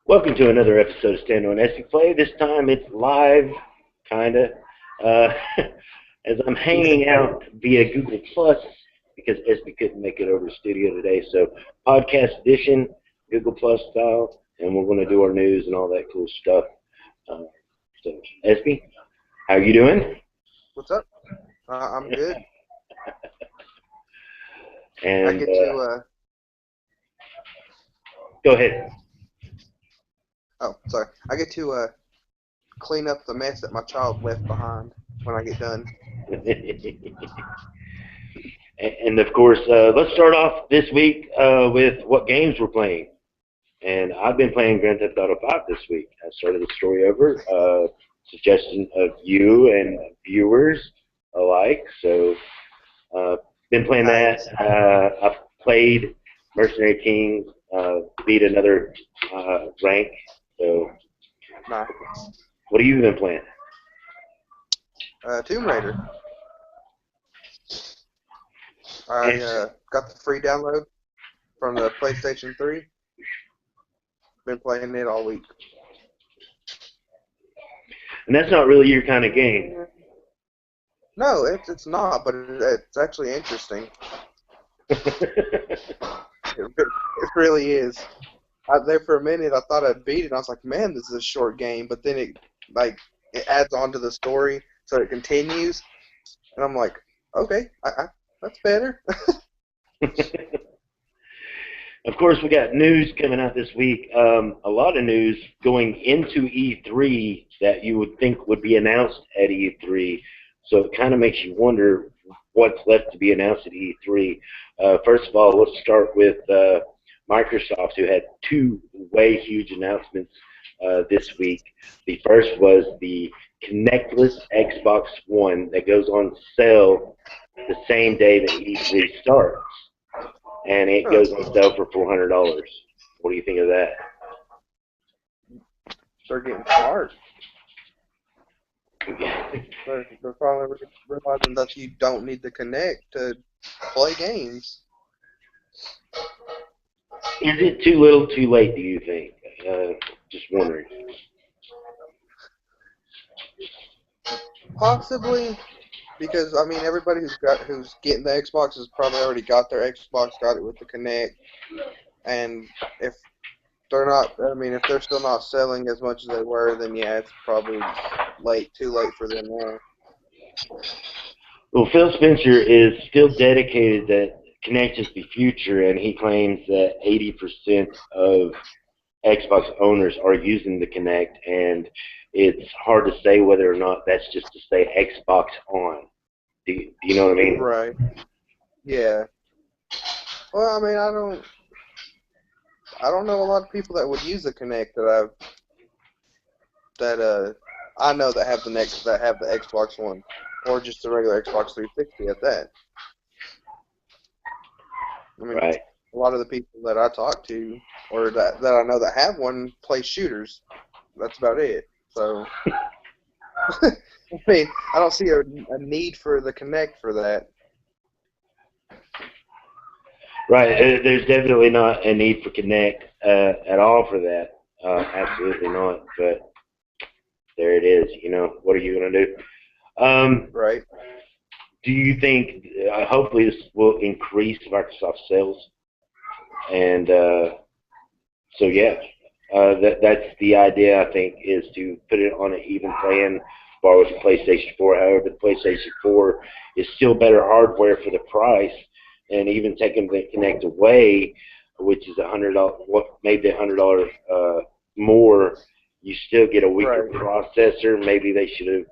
Welcome to another episode of Stando Espy. This time it's live, kinda, uh, as I'm hanging out via Google Plus because Espy couldn't make it over to studio today. So podcast edition, Google Plus style, and we're going to do our news and all that cool stuff. Uh, so Espy, how you doing? What's up? I'm good. I And get to go ahead. sorry. I get to clean up the mess that my child left behind when I get done. And of course, let's start off this week with what games we're playing. And I've been playing Grand Theft Auto 5 this week. I started the story over, suggestion of you and viewers alike. So, been playing that. Nice. I've played Mercenary Kings, beat another rank. So, Nice. what have you been playing? Tomb Raider. I got the free download from the PlayStation 3. Been playing it all week. And that's not really your kind of game. No, it's not, but it's actually interesting. It really is. There for a minute, I thought I'd beat it. And I was like, man, this is a short game. But then it adds on to the story, so it continues. And I'm like, okay, that's better. Of course, we got news coming out this week. A lot of news going into E3 that you would think would be announced at E3. So it kind of makes you wonder what's left to be announced at E3. First of all, let's start with Microsoft, who had two way huge announcements this week. The first was the connectless Xbox One that goes on sale the same day that E3 starts. And it goes on sale for $400. What do you think of that? They're getting smart. They're finally realizing that you don't need to connect to play games. Is it too little, too late? Do you think? Just wondering. Possibly, because I mean everybody who's getting the Xbox has probably already got their Xbox, got it with the Kinect, and if they're not, I mean if they're still not selling as much as they were, then yeah, it's probably too late for them now. Well, Phil Spencer is still dedicated that Kinect is the future, and he claims that 80% of Xbox owners are using the Kinect, and it's hard to say whether or not that's just to say Xbox on. Do you know what I mean? Right. Yeah. Well, I mean, I don't know a lot of people that would use the Kinect I know that have the Xbox One, or just the regular Xbox 360 at that. I mean, Right. a lot of the people that I talk to, or that I know that have one, play shooters. That's about it. So, I mean, I don't see a need for the Kinect for that. Right. There's definitely not a need for Kinect at all for that. Absolutely not. But there it is. You know, what are you going to do? Right. Do you think, hopefully this will increase Microsoft sales? And so, yeah, that's the idea, I think, is to put it on an even playing bar with the PlayStation 4. However, the PlayStation 4 is still better hardware for the price, and even taking the Kinect away, which is $100, maybe $100 more, you still get a weaker processor. Maybe they should have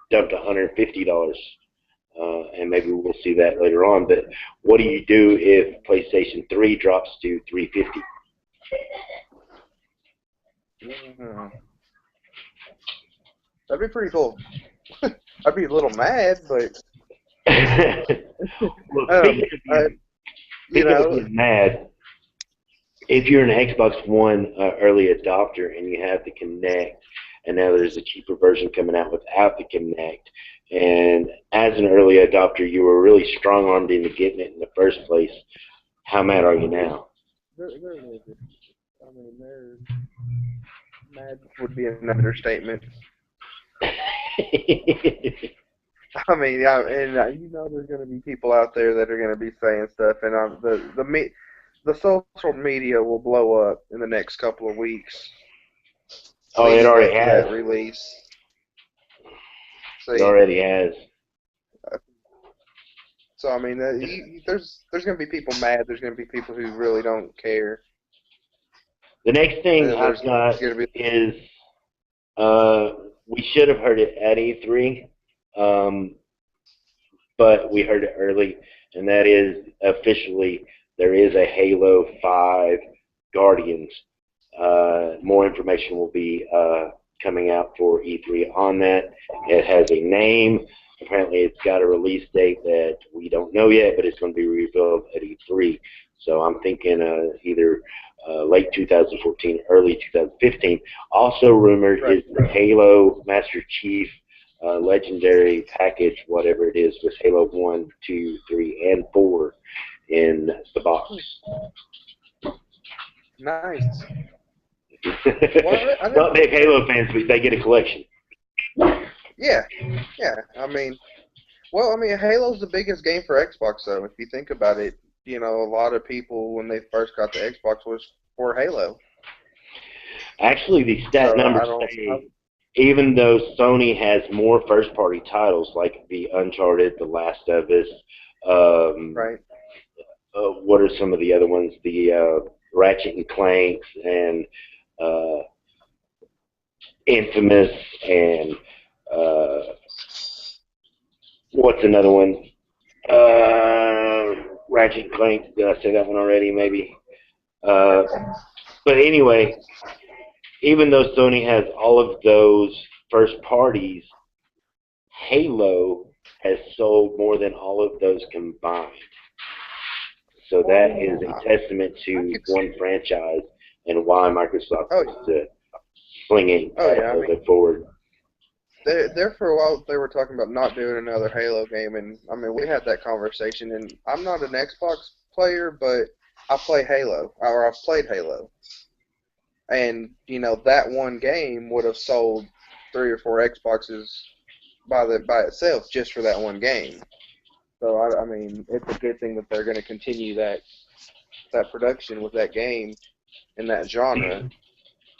dumped $150. And maybe we'll see that later on. But what do you do if PlayStation 3 drops to $350? Mm-hmm. That'd be pretty cool. I'd be a little mad, but Well, speaking of being mad, if you're an Xbox One early adopter and you have the Kinect, and now there's a cheaper version coming out without the Kinect, and as an early adopter, you were really strong-armed into getting it in the first place, how mad are you now? I mean, they're mad would be an understatement. I mean, yeah, and you know, there's going to be people out there that are going to be saying stuff, and the social media will blow up in the next couple of weeks Oh, it leading already up to has. that release. It See, already has. so I mean, there's going to be people mad. There's going to be people who really don't care, The next and thing then there's I've got going to be is we should have heard it at E3, um, but we heard it early, and that is officially there is a Halo 5 Guardians. More information will be coming out for E3 on that. It has a name. Apparently, it's got a release date that we don't know yet, but it's going to be revealed at E3. So I'm thinking either late 2014, early 2015. Also rumored is the Halo Master Chief Legendary package, whatever it is, with Halo 1, 2, 3, and 4 in the box. nice. Not big Halo fans, but they get a collection. Yeah, yeah. I mean, well, I mean, Halo's the biggest game for Xbox, though. If you think about it, you know, a lot of people when they first got the Xbox was for Halo. Actually, the stat So numbers say even though Sony has more first-party titles like the Uncharted, The Last of Us, right. what are some of the other ones? The Ratchet and Clanks and Infamous and what's another one? Ratchet and Clank. Did I say that one already? Maybe. Uh, but anyway, even though Sony has all of those first parties, Halo has sold more than all of those combined. So that is a testament to one franchise and why Microsoft is slinging it forward. There for a while they were talking about not doing another Halo game, and I mean we had that conversation. And I'm not an Xbox player, but I play Halo, or I've played Halo, and you know that one game would have sold 3 or 4 Xboxes by itself just for that one game. So I mean it's a good thing that they're going to continue that production with that game in that genre.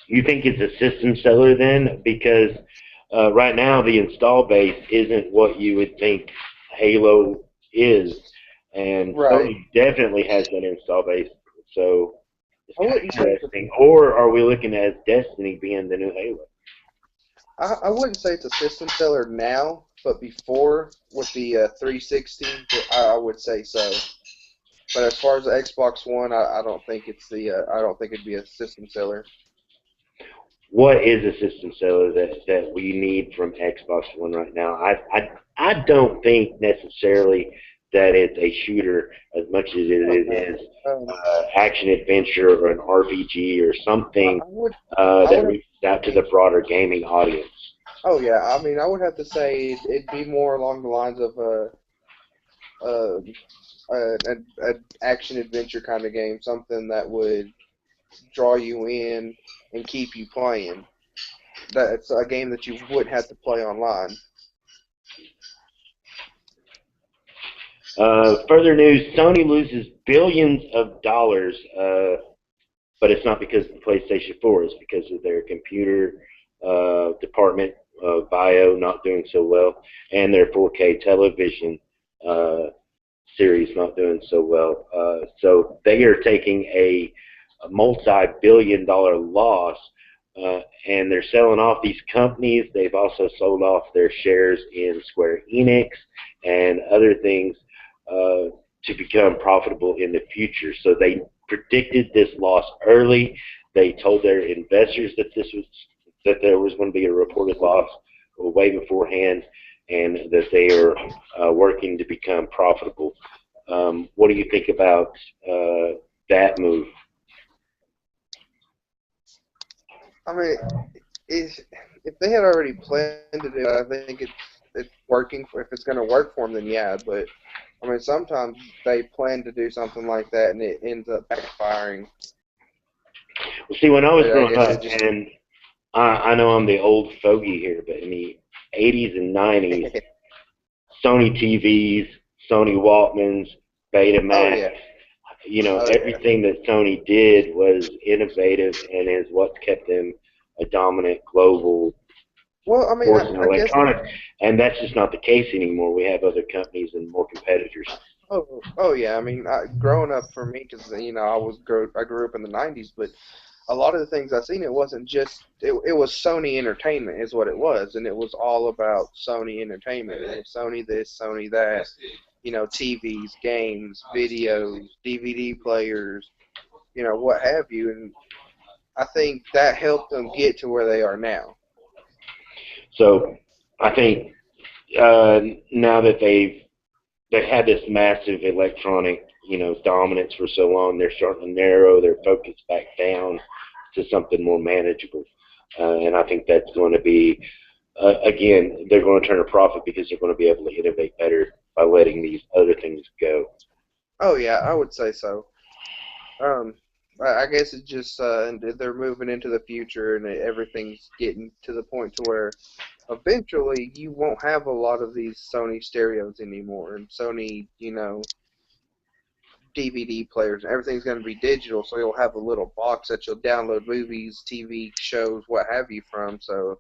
You think it's a system seller then? Because right now the install base isn't what you would think Halo is, and Sony definitely has that install base. So it's kind of interesting. Or are we looking at Destiny being the new Halo? I wouldn't say it's a system seller now, but before with the 360, I would say so. But as far as the Xbox One, I don't think it's I don't think it'd be a system seller. What is a system seller that we need from Xbox One right now? I don't think necessarily that it's a shooter as much as it is action adventure or an RPG or something that reaches out to the broader gaming audience. Oh yeah, I mean I would have to say it'd be more along the lines of an action adventure kind of game, something that would draw you in and keep you playing. That's a game that you wouldn't have to play online. Further news, Sony loses billions of dollars, but it's not because of the PlayStation 4. It's because of their computer department, Bio, not doing so well, and their 4K television series not doing so well. So they are taking a multi-billion-dollar loss, and they're selling off these companies. They've also sold off their shares in Square Enix and other things to become profitable in the future. So they predicted this loss early. They told their investors that there was going to be a reported loss way beforehand, and that they are working to become profitable. What do you think about that move? I mean, if they had already planned to do it, I think it's working. If it's going to work for them, then yeah. But I mean, sometimes they plan to do something like that, and it ends up backfiring. See, when I was But I growing guess up, it just and I know I'm the old fogey here, but in the 80s and 90s, Sony TVs, Sony Walkmans, oh Betamax, yeah, oh yeah. everything that Sony did was innovative and is what's kept them a dominant global Well, I mean, force in I guess electronics. And that's just not the case anymore. We have other companies and more competitors. oh yeah. I mean, growing up for me, because I grew up in the '90s, but a lot of the things I seen, it wasn't just it was Sony Entertainment is what it was, and it was all about Sony Entertainment. It was Sony this, Sony that, TVs, games, videos, DVD players, what have you, and I think that helped them get to where they are now. So I think now that they've had this massive electronic, dominance for so long, they're starting to narrow their focus back down to something more manageable. And I think that's going to be, again, they're going to turn a profit because they're going to be able to innovate better by letting these other things go. Oh yeah, I would say so. Um, I guess it's just they're moving into the future, and everything's getting to the point to where eventually you won't have a lot of these Sony stereos anymore, and Sony, DVD players. Everything's going to be digital, so you'll have a little box that you'll download movies, TV shows, what have you from. So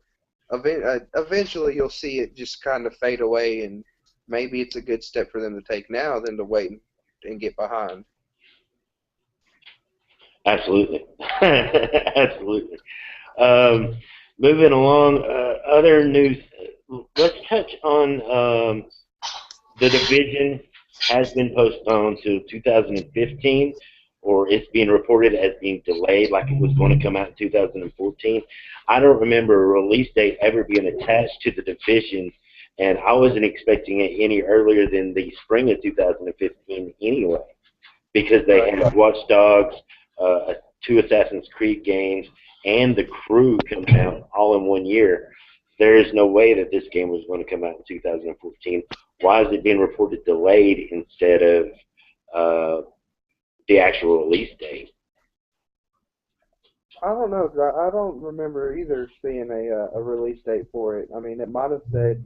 eventually you'll see it just kind of fade away, and maybe it's a good step for them to take now than to wait and get behind. Absolutely. Absolutely. Um, moving along, other news. Let's touch on the division has been postponed to 2015, or it's being reported as being delayed, like it was going to come out in 2014. I don't remember a release date ever being attached to the division, and I wasn't expecting it any earlier than the spring of 2015 anyway, because they Right. had Watch Dogs, two Assassin's Creed games, and The Crew coming out all in one year. There is no way that this game was going to come out in 2014. Why is it being reported delayed instead of the actual release date? I don't know, 'cause I don't remember either seeing a release date for it. I mean, it might have said,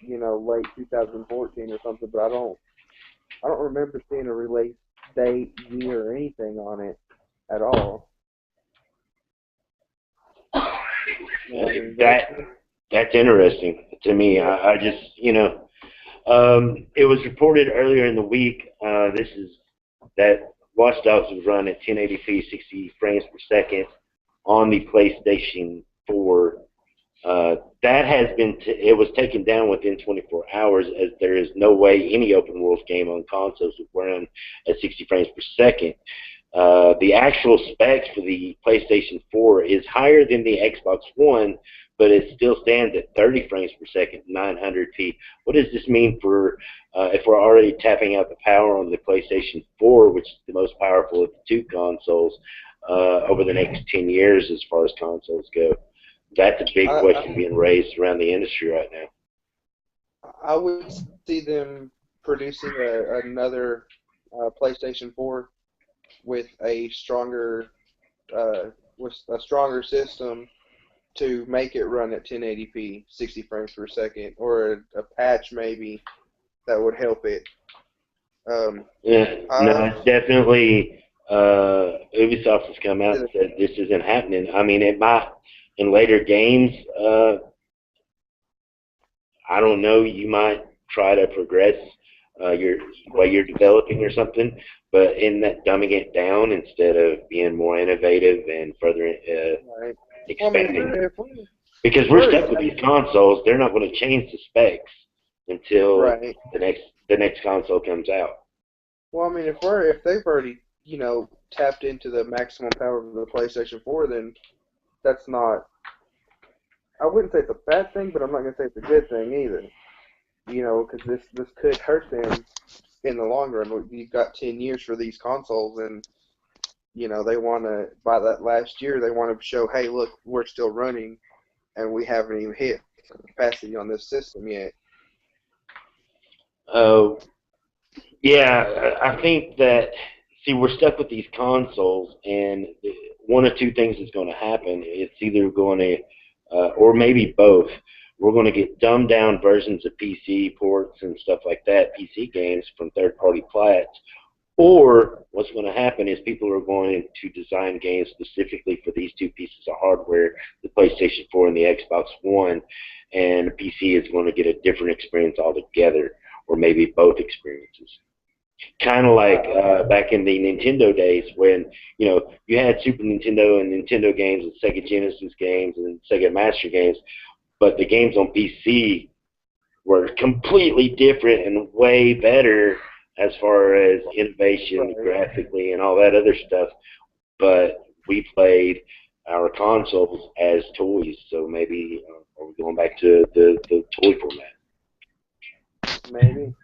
late 2014 or something, but I don't remember seeing a release date, year, or anything on it at all. I mean, That that's interesting to me. yeah, I just it was reported earlier in the week. This is that Watch Dogs was run at 1080p, 60 frames per second on the PlayStation 4. That has been it was taken down within 24 hours, as there is no way any open world game on consoles would run at 60 frames per second. The actual specs for the PlayStation 4 is higher than the Xbox One, but it still stands at 30 frames per second, 900p. What does this mean for if we're already tapping out the power on the PlayStation 4, which is the most powerful of the two consoles, over the next 10 years as far as consoles go? That's a big I, question being raised around the industry right now. I would see them producing another PlayStation 4 with uh, a stronger system to make it run at 1080p, 60 frames per second, or a patch maybe that would help it. Um, Yeah, no, I it's definitely Ubisoft has come out and said this isn't happening. I mean, it might in later games. I don't know. You might try to progress your way you're developing or something, but in that dumbing it down instead of being more innovative and further right. Well, I mean, expanding. if Because we're we're stuck with these consoles, they're not going to change the specs until right. the next console comes out. Well, I mean, if they've already tapped into the maximum power of the PlayStation 4, then that's not. I wouldn't say it's a bad thing, but I'm not gonna say it's a good thing either. Because this could hurt them in the long run. You've got 10 years for these consoles, and they want to by that last year they want to show, hey, look, we're still running, and we haven't even hit capacity on this system yet. Oh, yeah, I think that, see, we're stuck with these consoles, and one of two things is going to happen. It's either going to, or maybe both. We're going to get dumbed down versions of PC ports and stuff like that, PC games from third-party plats. Or what's going to happen is people are going to design games specifically for these two pieces of hardware, the PlayStation 4 and the Xbox One, and the PC is going to get a different experience altogether, or maybe both experiences. Kind of like back in the Nintendo days when, you had Super Nintendo and Nintendo games and Sega Genesis games and Sega Master games, but the games on PC were completely different and way better as far as innovation graphically and all that other stuff. But we played our consoles as toys, so maybe are we going back to the toy format? Maybe.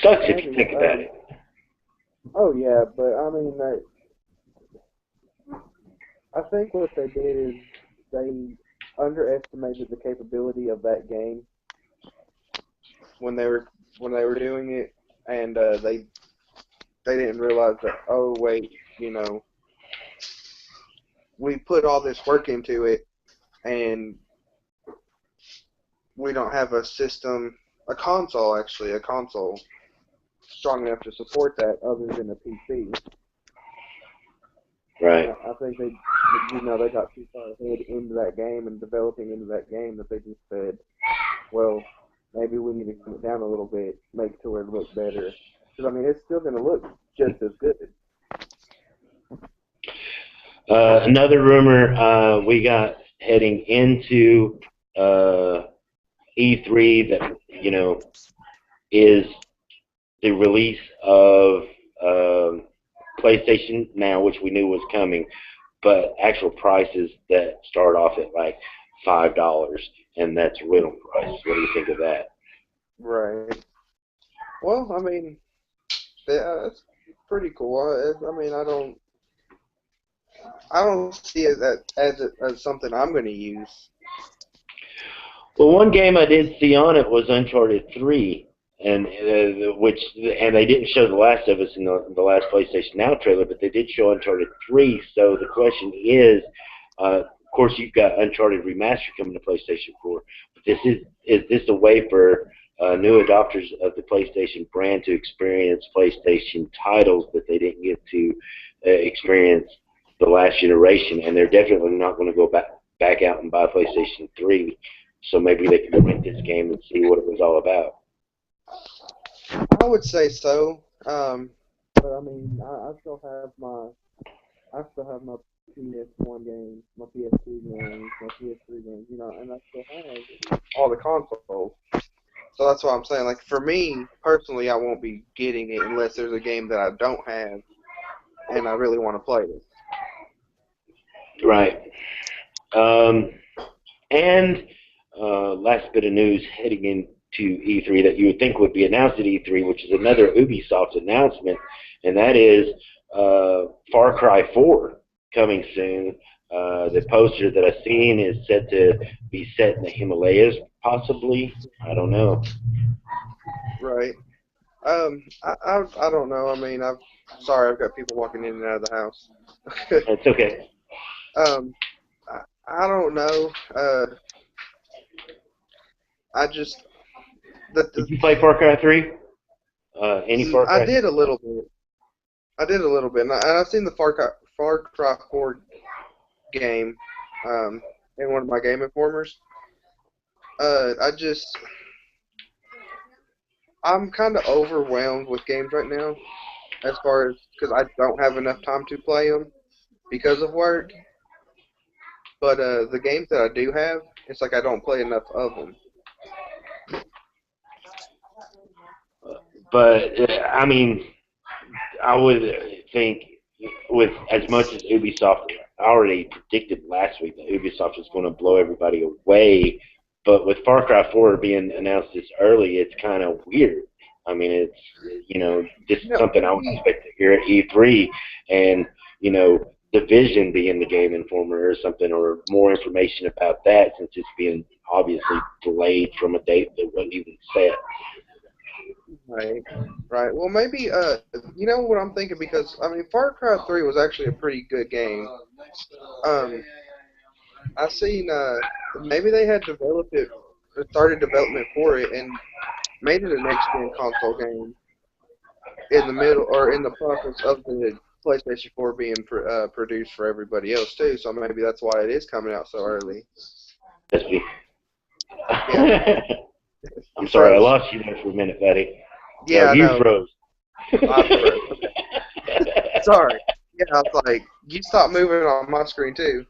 Sucks if you think about it. Oh yeah, but I mean, I think what they did is they underestimated the capability of that game when they were doing it, and they didn't realize that, oh wait, we put all this work into it, and we don't have a console strong enough to support that other than a PC. Right. I think they got too far ahead into that game and developing into that game that they just said, well, maybe we need to come it down a little bit, make it to where it looks better. Because, I mean, it's still going to look just as good. Another rumor we got heading into E3 that, is the release of PlayStation Now, which we knew was coming, but actual prices that start off at like $5, and that's rental price. What do you think of that? Right. Well, I mean, yeah, it's pretty cool. I mean, I don't see it as something I'm going to use. Well, one game I did see on it was Uncharted 3, and they didn't show The Last of Us in the last PlayStation Now trailer, but they did show Uncharted 3. So the question is, of course, you've got Uncharted Remastered coming to PlayStation 4, but is this a way for new adopters of the PlayStation brand to experience PlayStation titles that they didn't get to experience the last generation? And they're definitely not going to go back out and buy PlayStation 3. So maybe they can rent this game and see what it was all about. I would say so. But I mean, I still have my PS1 games, my PS2 games, my PS3 games, and I still have all the consoles. So that's what I'm saying. Like, for me, personally, I won't be getting it unless there's a game that I don't have and I really want to play it. Right. And last bit of news heading into E3 that you would think would be announced at E3, which is another Ubisoft announcement, and that is Far Cry 4 coming soon. The poster that I've seen is said to be set in the Himalayas, possibly. I don't know. Right. I don't know. I mean, sorry, I've got people walking in and out of the house. That's okay. I don't know. Did you play Far Cry 3? Any Far Cry? I did a little bit. And I've seen the Far Cry 4 game in one of my Game Informers. I'm kind of overwhelmed with games right now, as far as because I don't have enough time to play them because of work. But the games that I do have, it's like I don't play enough of them. But I mean, I would think with as much as Ubisoft already predicted last week that Ubisoft was going to blow everybody away, but with Far Cry 4 being announced this early, it's kind of weird. I mean, it's, this is something I would expect to hear at E3, and, Division being the Game Informer or something, or more information about that, since it's being obviously delayed from a date that wasn't even set. Right. Right. Well, maybe you know what I'm thinking, because I mean, Far Cry 3 was actually a pretty good game. Um, I seen maybe they had developed it, or started development for it, and made it a next gen console game in the middle, or in the process of the PlayStation 4 being produced for everybody else too. So maybe that's why it is coming out so early. That's me. Yeah, you I'm sorry, I froze. lost you there for a minute, buddy. No, Yeah, I you know. froze. I froze. Okay. Sorry. Yeah, I was like, you stopped moving on my screen too.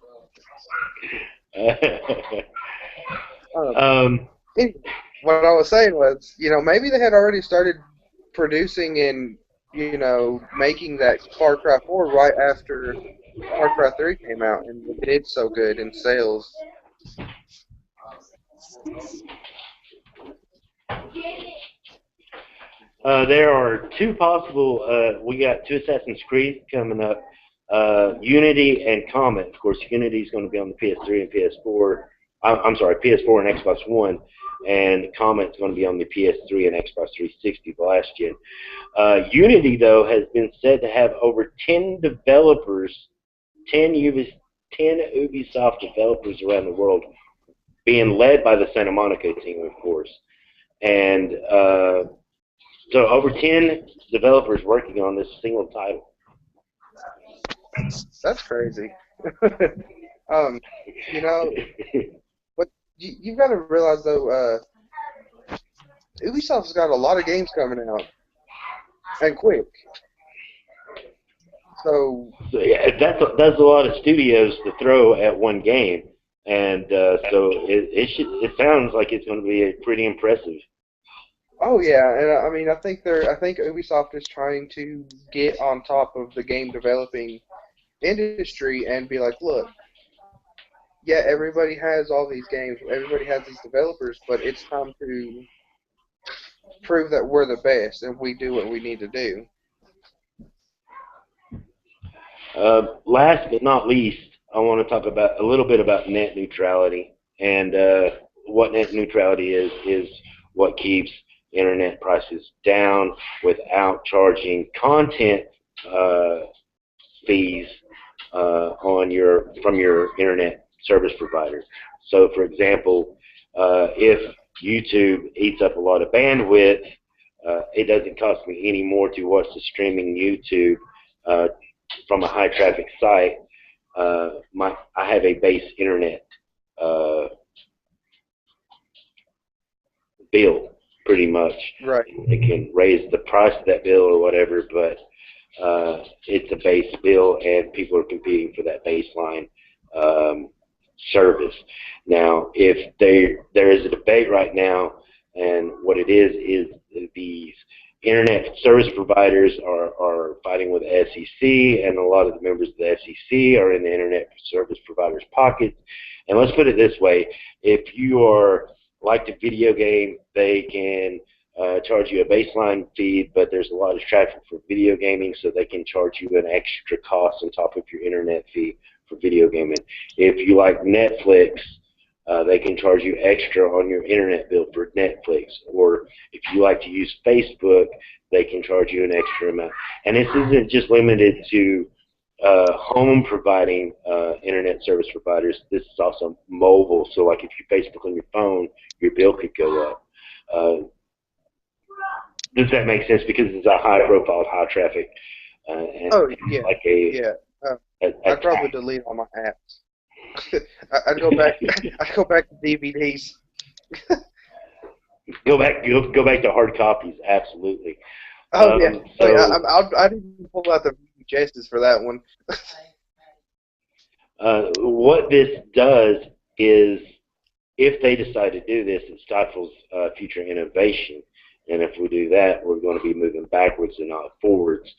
Um, um, anyway, what I was saying was, maybe they had already started producing and, making that Far Cry 4 right after Far Cry 3 came out, and it did so good in sales. there are two possible. We got two Assassin's Creed coming up. Unity and Comet. Of course, Unity is going to be on the PS3 and PS4. I'm sorry, PS4 and Xbox One, and Comet's going to be on the PS3 and Xbox 360, the last gen. Unity, though, has been said to have over 10 developers, 10 Ubisoft developers around the world, being led by the Santa Monica team, of course. And so over 10 developers working on this single title. That's crazy. um, you know, but you've got to realize though, Ubisoft's got a lot of games coming out and quick. So, So yeah, that's a lot of studios to throw at one game, and so it sounds like it's going to be a pretty impressive. oh yeah, and I mean, I think Ubisoft is trying to get on top of the game developing industry and be like, look, yeah, everybody has all these games, everybody has these developers, but it's time to prove that we're the best and we do what we need to do. Last but not least, I want to talk about a little bit about net neutrality, and what net neutrality is what keeps internet prices down without charging content uh, fees on your from your internet service provider. So, for example, if YouTube eats up a lot of bandwidth, it doesn't cost me any more to watch the streaming YouTube uh, from a high traffic site. I have a base internet uh, bill, pretty much. Right. It can raise the price of that bill or whatever, but it's a base bill, and people are competing for that baseline um, service. Now, if there is a debate right now, and what it is these internet service providers are fighting with the FCC, and a lot of the members of the FCC are in the internet service providers' pockets. And let's put it this way: if you are like the video game, they can charge you a baseline fee, but there's a lot of traffic for video gaming, so they can charge you an extra cost on top of your internet fee for video gaming. If you like Netflix, they can charge you extra on your internet bill for Netflix. Or if you like to use Facebook, they can charge you an extra amount. And this isn't just limited to home providing internet service providers. This is also mobile. So like if you Facebook on your phone, your bill could go up. Does that make sense? Because it's a high profile, high traffic, Oh and yeah, like yeah. Uh, a I'd probably tax. delete all my apps. I'd go back. I'd go back to DVDs. Go back to hard copies. Absolutely. Oh yeah. Oh yeah. So I'd even pull out the VHSs for that one. what this does is, if they decide to do this, it stifles future innovation. And if we do that, we're going to be moving backwards and not forwards.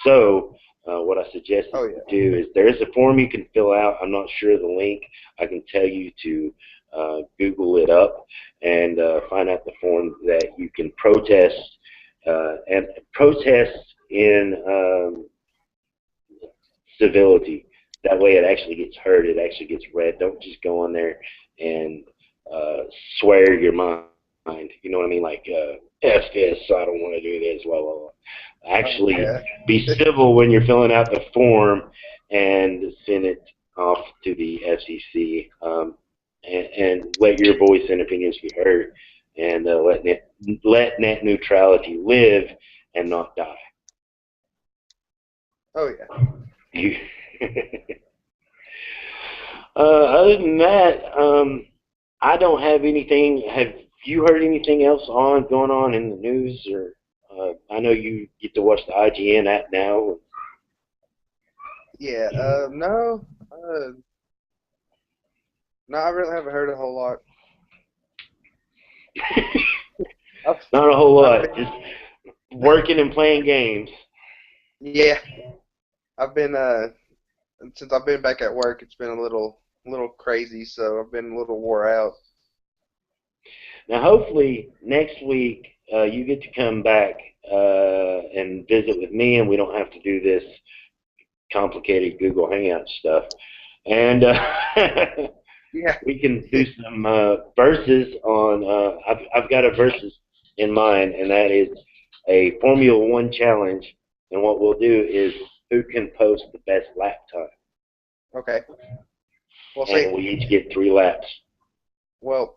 So what I suggest that Oh you yeah. do is there is a form you can fill out. I'm not sure of the link. I can tell you to Google it up and find out the form that you can protest and protest in civility. That way it actually gets heard. It actually gets read. Don't just go on there and swear your mind You know what I mean? Like, F this, I don't want to do this, blah, blah, blah. Oh Actually, yeah. be civil when you're filling out the form and send it off to the FCC, and let your voice and opinions be heard, and let net neutrality live and not die. Oh yeah. You, other than that, I don't have anything. Have you heard anything else going on in the news? Or I know you get to watch the IGN app now. Yeah. No. No, I really haven't heard a whole lot. I've, Not a whole I've lot. been, Just working and playing games. yeah. I've been since I've been back at work, it's been a little crazy, so I've been a little wore out. Now, hopefully, next week you get to come back and visit with me, and we don't have to do this complicated Google Hangout stuff. And Yeah. we can do some verses on. I've got a verses in mind, and that is a Formula One challenge. And what we'll do is who can post the best lap time, Okay. Well, see. and we each get 3 laps. Well,